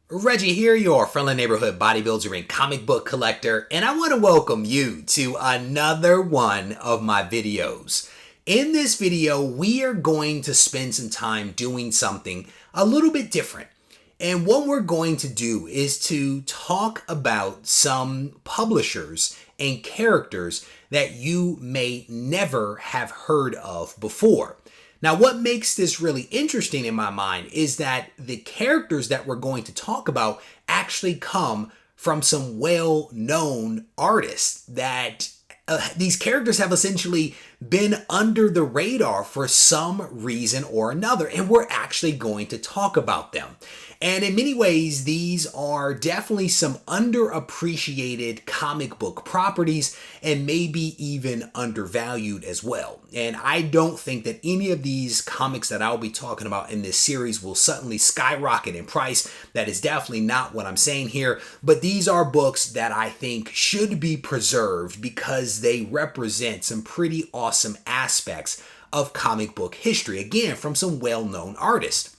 Reggie here, your friendly neighborhood bodybuilder and comic book collector, and I want to welcome you to another one of my videos. In this video, we are going to spend some time doing something a little bit different. And what we're going to do is to talk about some publishers and characters that you may never have heard of before. Now, what makes this really interesting in my mind is that the characters that we're going to talk about actually come from some well-known artists that these characters have essentially been under the radar for some reason or another, and we're actually going to talk about them. And in many ways, these are definitely some underappreciated comic book properties and maybe even undervalued as well. And I don't think that any of these comics that I'll be talking about in this series will suddenly skyrocket in price. That is definitely not what I'm saying here. But these are books that I think should be preserved because they represent some pretty awesome aspects of comic book history. Again, from some well-known artists.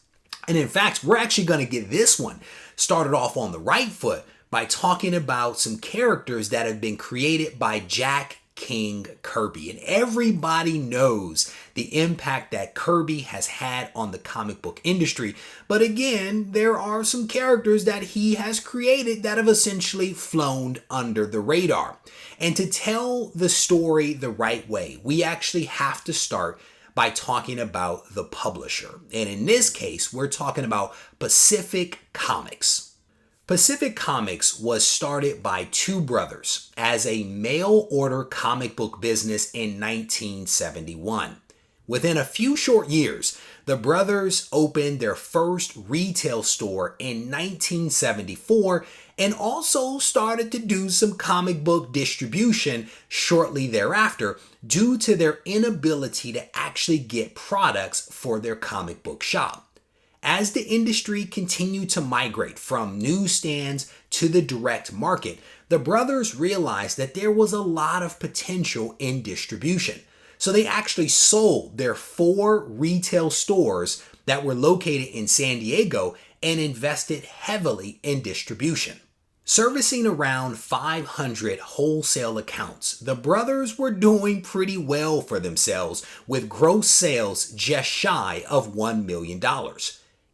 And in fact, we're actually going to get this one started off on the right foot by talking about some characters that have been created by Jack King Kirby. And everybody knows the impact that Kirby has had on the comic book industry. But again, there are some characters that he has created that have essentially flown under the radar. And to tell the story the right way, we actually have to start by talking about the publisher. And in this case, we're talking about Pacific Comics. Pacific Comics was started by two brothers as a mail order comic book business in 1971. Within a few short years, the brothers opened their first retail store in 1974 and also started to do some comic book distribution shortly thereafter due to their inability to actually get products for their comic book shop. As the industry continued to migrate from newsstands to the direct market, the brothers realized that there was a lot of potential in distribution. So they actually sold their 4 retail stores that were located in San Diego and invested heavily in distribution. Servicing around 500 wholesale accounts, the brothers were doing pretty well for themselves with gross sales just shy of $1 million.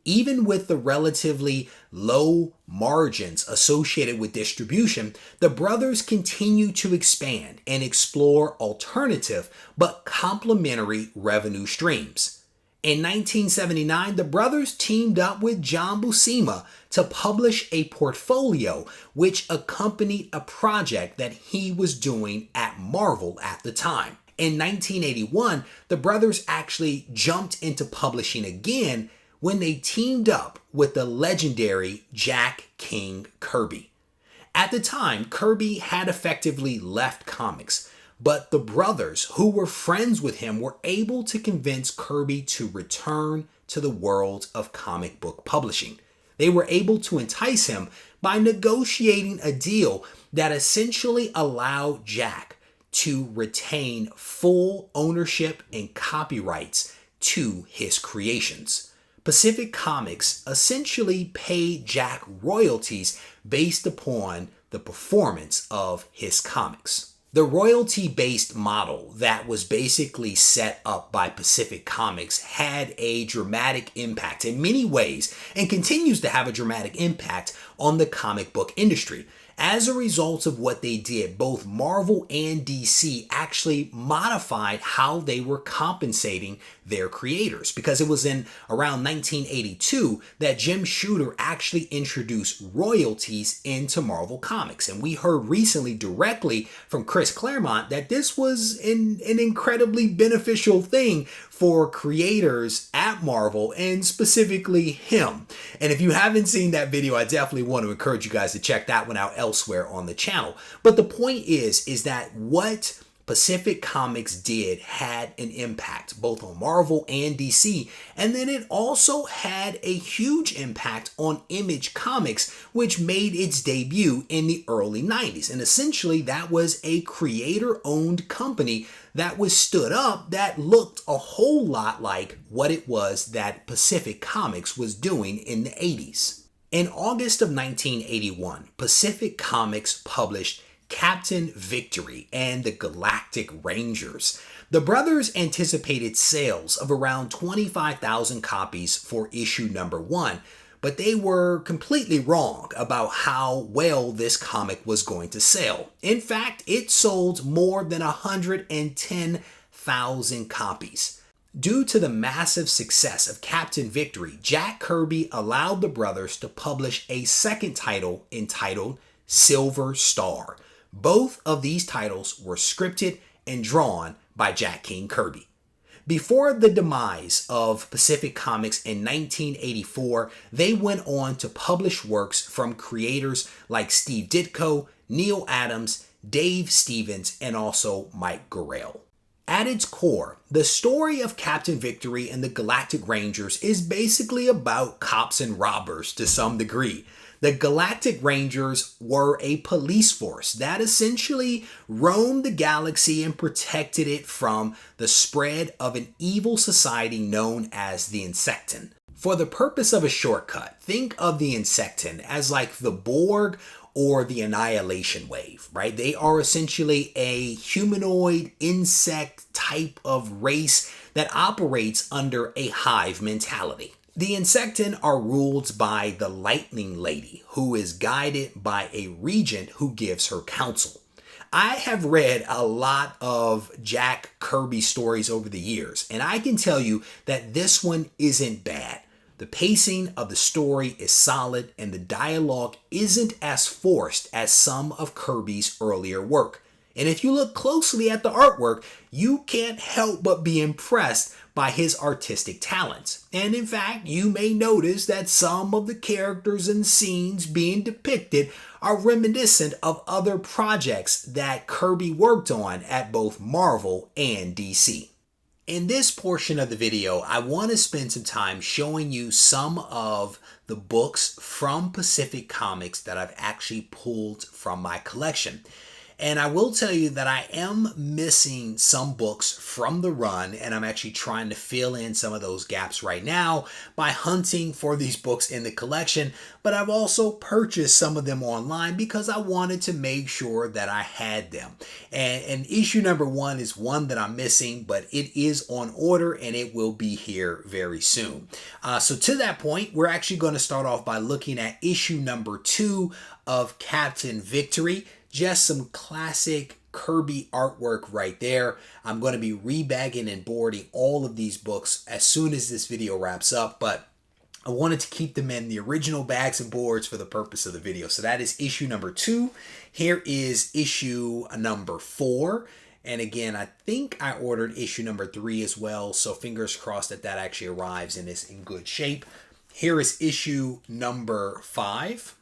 Even with the relatively low margins associated with distribution, the brothers continue to expand and explore alternative but complementary revenue streams. In 1979, the brothers teamed up with John Buscema to publish a portfolio which accompanied a project that he was doing at Marvel at the time. In 1981, the brothers actually jumped into publishing again when they teamed up with the legendary Jack King Kirby. At the time, Kirby had effectively left comics, but the brothers, who were friends with him, were able to convince Kirby to return to the world of comic book publishing. They were able to entice him by negotiating a deal that essentially allowed Jack to retain full ownership and copyrights to his creations. Pacific Comics essentially paid Jack royalties based upon the performance of his comics. The royalty-based model that was basically set up by Pacific Comics had a dramatic impact in many ways and continues to have a dramatic impact on the comic book industry. As a result of what they did, both Marvel and DC actually modified how they were compensating their creators, because it was in around 1982 that Jim Shooter actually introduced royalties into Marvel Comics. And we heard recently directly from Chris Claremont that this was an incredibly beneficial thing for creators at Marvel, and specifically him. And if you haven't seen that video, I definitely want to encourage you guys to check that one out elsewhere on the channel. But the point is that what Pacific Comics did had an impact both on Marvel and DC, and then it also had a huge impact on Image Comics, which made its debut in the early 90s. And essentially that was a creator-owned company that was stood up that looked a whole lot like what it was that Pacific Comics was doing in the 80s. In August of 1981, Pacific Comics published Captain Victory and the Galactic Rangers. The brothers anticipated sales of around 25,000 copies for issue number 1, but they were completely wrong about how well this comic was going to sell. In fact, it sold more than 110,000 copies. Due to the massive success of Captain Victory, Jack Kirby allowed the brothers to publish a second title entitled Silver Star. Both of these titles were scripted and drawn by Jack King Kirby. Before the demise of Pacific Comics in 1984, they went on to publish works from creators like Steve Ditko, Neil Adams, Dave Stevens, and also Mike Gorill. At its core, the story of Captain Victory and the Galactic Rangers is basically about cops and robbers to some degree. The Galactic Rangers were a police force that essentially roamed the galaxy and protected it from the spread of an evil society known as the Insectan. For the purpose of a shortcut, think of the Insectan as like the Borg or the Annihilation Wave, right? They are essentially a humanoid insect type of race that operates under a hive mentality. The Insectan are ruled by the Lightning Lady, who is guided by a regent who gives her counsel. I have read a lot of Jack Kirby stories over the years, and I can tell you that this one isn't bad. The pacing of the story is solid, and the dialogue isn't as forced as some of Kirby's earlier work. And if you look closely at the artwork, you can't help but be impressed by his artistic talents. And in fact, you may notice that some of the characters and scenes being depicted are reminiscent of other projects that Kirby worked on at both Marvel and DC. In this portion of the video, I want to spend some time showing you some of the books from Pacific Comics that I've actually pulled from my collection. And I will tell you that I am missing some books from the run, and I'm actually trying to fill in some of those gaps right now by hunting for these books in the collection. But I've also purchased some of them online because I wanted to make sure that I had them. And issue number 1 is one that I'm missing, but it is on order and it will be here very soon. So to that point, we're actually going to start off by looking at issue number 2 of Captain Victory. Just some classic Kirby artwork right there. I'm going to be rebagging and boarding all of these books as soon as this video wraps up, but I wanted to keep them in the original bags and boards for the purpose of the video. So that is issue number 2. Here is issue number 4. And again, I think I ordered issue number 3 as well. So fingers crossed that that actually arrives and is in good shape. Here is issue number 5.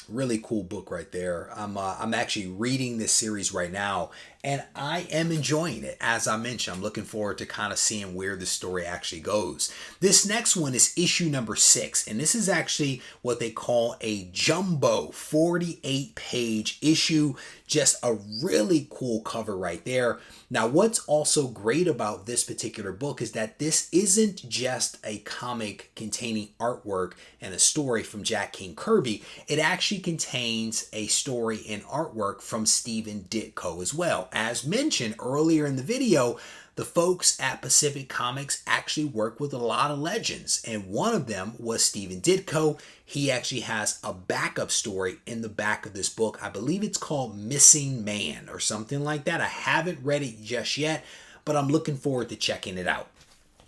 Really cool book right there. I'm actually reading this series right now, and I am enjoying it. As I mentioned, I'm looking forward to kind of seeing where the story actually goes. This next one is issue number 6, and this is actually what they call a jumbo 48-page issue. Just a really cool cover right there. Now, what's also great about this particular book is that this isn't just a comic containing artwork and a story from Jack King Kirby. It actually contains a story and artwork from Stephen Ditko as well. As mentioned earlier in the video, the folks at Pacific Comics actually work with a lot of legends, and one of them was Stephen Ditko. He actually has a backup story in the back of this book. I believe it's called Missing Man or something like that. I haven't read it just yet, but I'm looking forward to checking it out.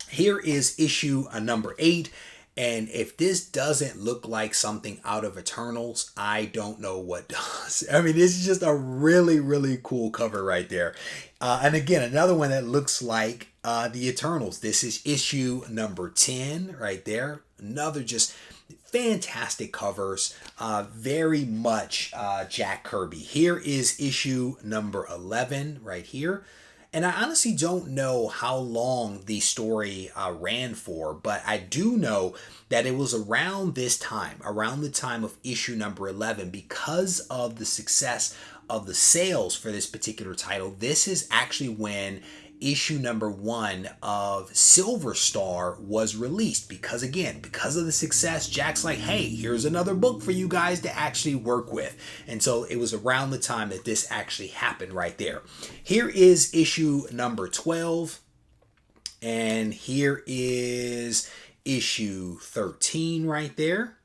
Here is issue number 8. And if this doesn't look like something out of Eternals, I don't know what does. I mean, this is just a really, really cool cover right there. And again, another one that looks like the Eternals. This is issue number 10 right there. Another just fantastic covers. Very much Jack Kirby. Here is issue number 11 right here. And I honestly don't know how long the story ran for, but I do know that it was around this time, around the time of issue number 11, because of the success of the sales for this particular title. This is actually when issue number 1 of Silver Star was released, because again, because of the success, Jack's like, hey, here's another book for you guys to actually work with. And so it was around the time that this actually happened right there. Here is issue number 12, and here is issue 13 right there.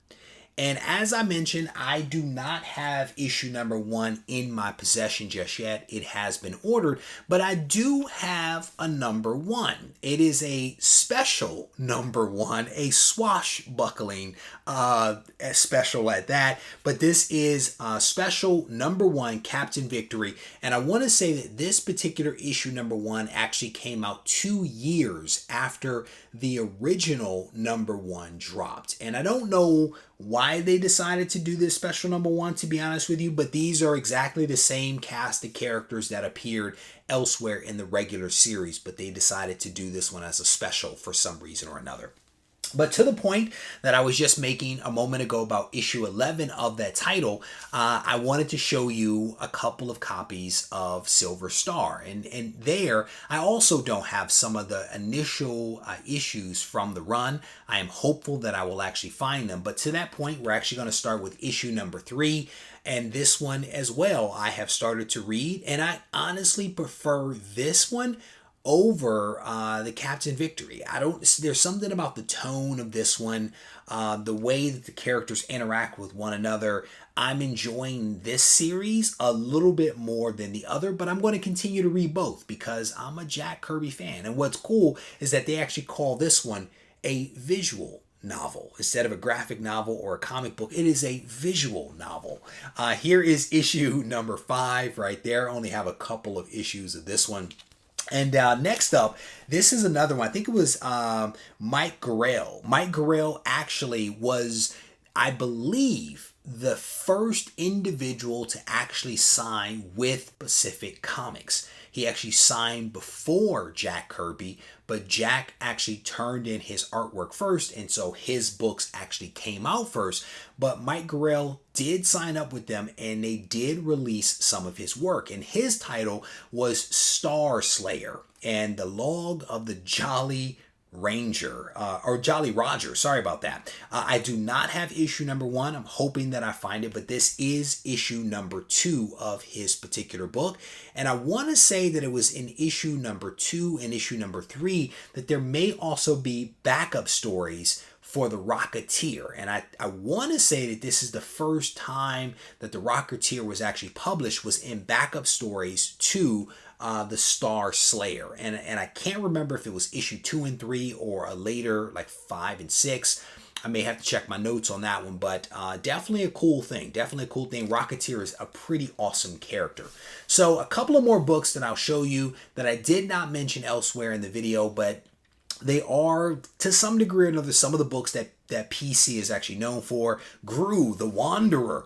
And as I mentioned, I do not have issue number 1 in my possession just yet. It has been ordered, but I do have a number 1. It is a special number 1, a swashbuckling special at that. But this is special number 1, Captain Victory. And I want to say that this particular issue number 1 actually came out 2 years after the original number 1 dropped. And I don't know why they decided to do this special number 1, to be honest with you, but these are exactly the same cast of characters that appeared elsewhere in the regular series, but they decided to do this one as a special for some reason or another. But to the point that I was just making a moment ago about issue 11 of that title, I wanted to show you a couple of copies of Silver Star. And there, I also don't have some of the initial issues from the run. I am hopeful that I will actually find them. But to that point, we're actually going to start with issue number 3. And this one as well, I have started to read. And I honestly prefer this one over the Captain Victory. There's something about the tone of this one, the way that the characters interact with one another. I'm enjoying this series a little bit more than the other, but I'm going to continue to read both because I'm a Jack Kirby fan. And what's cool is that they actually call this one a visual novel instead of a graphic novel or a comic book. It is a visual novel. Here is issue number 5 right there. I only have a couple of issues of this one. And next up, this is another one. I think it was Mike Gorill. Mike Gorill actually was, I believe, the first individual to actually sign with Pacific Comics. He actually signed before Jack Kirby, but Jack actually turned in his artwork first, and so his books actually came out first. But Mike Gorill did sign up with them, and they did release some of his work. And his title was Star Slayer and the Log of the Jolly Ranger, or Jolly Roger. Sorry about that. I do not have issue number 1. I'm hoping that I find it, but this is issue number 2 of his particular book. And I want to say that it was in issue number 2 and issue number 3 that there may also be backup stories for the Rocketeer. And I want to say that this is the first time that the Rocketeer was actually published, was in backup stories to the Star Slayer. And I can't remember if it was issue 2 and 3 or a later, like 5 and 6. I may have to check my notes on that one, but definitely a cool thing. Definitely a cool thing. Rocketeer is a pretty awesome character. So a couple of more books that I'll show you that I did not mention elsewhere in the video, but they are, to some degree or another, some of the books that PC is actually known for. Gru the Wanderer.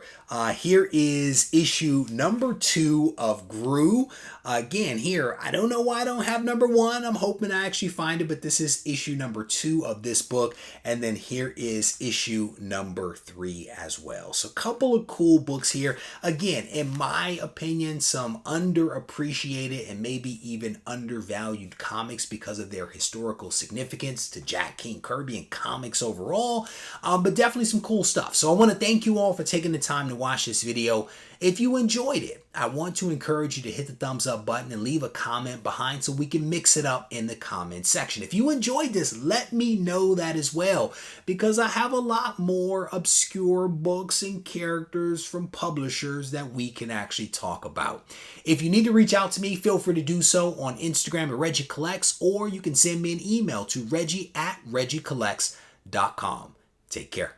Here is issue number 2 of Gru. Again, here, I don't know why I don't have number 1. I'm hoping I actually find it, but this is issue number 2 of this book. And then here is issue number 3 as well. So a couple of cool books here. Again, in my opinion, some underappreciated and maybe even undervalued comics because of their historical significance to Jack King Kirby and comics overall. But definitely some cool stuff. So I want to thank you all for taking the time to watch this video. If you enjoyed it, I want to encourage you to hit the thumbs up button and leave a comment behind so we can mix it up in the comment section. If you enjoyed this, let me know that as well, because I have a lot more obscure books and characters from publishers that we can actually talk about. If you need to reach out to me, feel free to do so on Instagram at Regie Collects, or you can send me an email to reggie@regiecollects.com. Take care.